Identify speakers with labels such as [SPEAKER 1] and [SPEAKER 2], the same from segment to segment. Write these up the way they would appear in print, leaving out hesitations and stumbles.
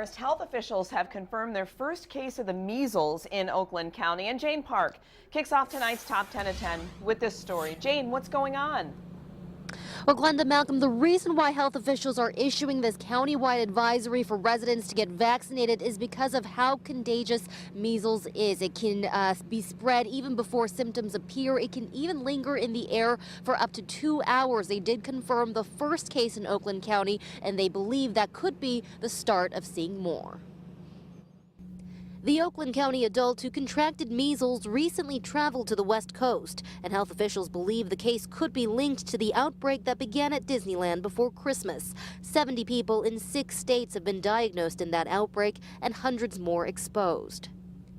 [SPEAKER 1] First, health officials have confirmed their first case of the measles in Oakland County, and Jane Park kicks off tonight's Top 10 at 10 with this story. Jane, what's going on?
[SPEAKER 2] Well, Glenda, Malcolm, the reason why health officials are issuing this countywide advisory for residents to get vaccinated is because of how contagious measles is. It can be spread even before symptoms appear. It can even linger in the air for up to 2 hours. They did confirm the first case in Oakland County, and they believe that could be the start of seeing more. The Oakland County adult who contracted measles recently traveled to the West Coast, and health officials believe the case could be linked to the outbreak that began at Disneyland before Christmas. 70 people in 6 states have been diagnosed in that outbreak, and hundreds more exposed.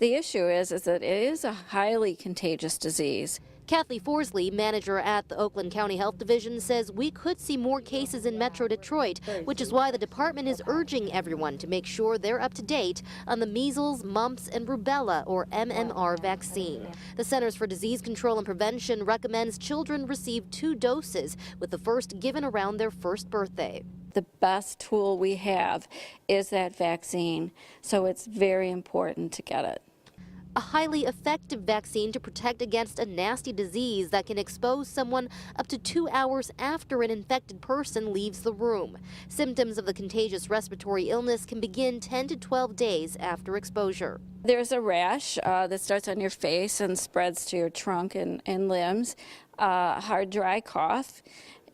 [SPEAKER 3] The issue is that it is a highly contagious disease.
[SPEAKER 2] Kathleen Forsley, manager at the Oakland County Health Division, says we could see more cases in Metro Detroit, which is why the department is urging everyone to make sure they're up to date on the measles, mumps, and rubella, or MMR vaccine. The Centers for Disease Control and Prevention recommends children receive 2 doses, with the first given around their first birthday.
[SPEAKER 3] The best tool we have is that vaccine, so it's very important to get it.
[SPEAKER 2] A highly effective vaccine to protect against a nasty disease that can expose someone up to 2 hours after an infected person leaves the room. Symptoms of the contagious respiratory illness can begin 10 to 12 days after exposure.
[SPEAKER 3] There's a rash that starts on your face and spreads to your trunk and limbs, hard, dry cough,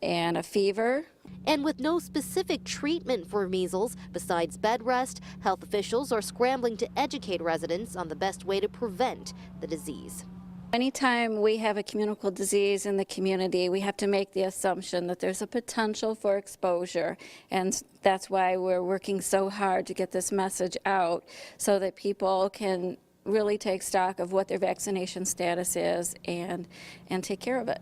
[SPEAKER 3] and a fever.
[SPEAKER 2] And with no specific treatment for measles besides bed rest, health officials are scrambling to educate residents on the best way to prevent the disease.
[SPEAKER 3] Anytime we have a communicable disease in the community, we have to make the assumption that there's a potential for exposure, and that's why we're working so hard to get this message out so that people can really take stock of what their vaccination status is and take care of it.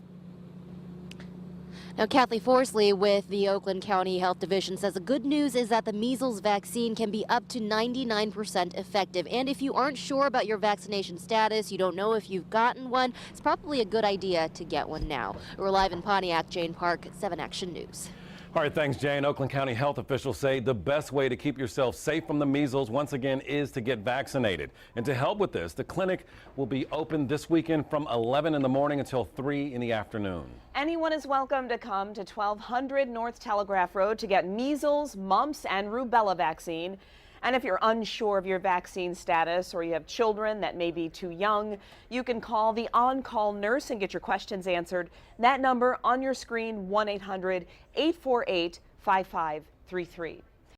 [SPEAKER 2] Now, Kathleen Forsley with the Oakland County Health Division says the good news is that the measles vaccine can be up to 99% effective. And if you aren't sure about your vaccination status, you don't know if you've gotten one, it's probably a good idea to get one now. We're live in Pontiac, Jane Park, 7 Action News.
[SPEAKER 4] All right, thanks, Jane. Oakland County health officials say the best way to keep yourself safe from the measles, once again, is to get vaccinated. And to help with this, the clinic will be open this weekend from 11 in the morning until 3 in the afternoon.
[SPEAKER 1] Anyone is welcome to come to 1200 North Telegraph Road to get measles, mumps, and rubella vaccine. And if you're unsure of your vaccine status or you have children that may be too young, you can call the on-call nurse and get your questions answered. That number on your screen, 1-800-848-5533.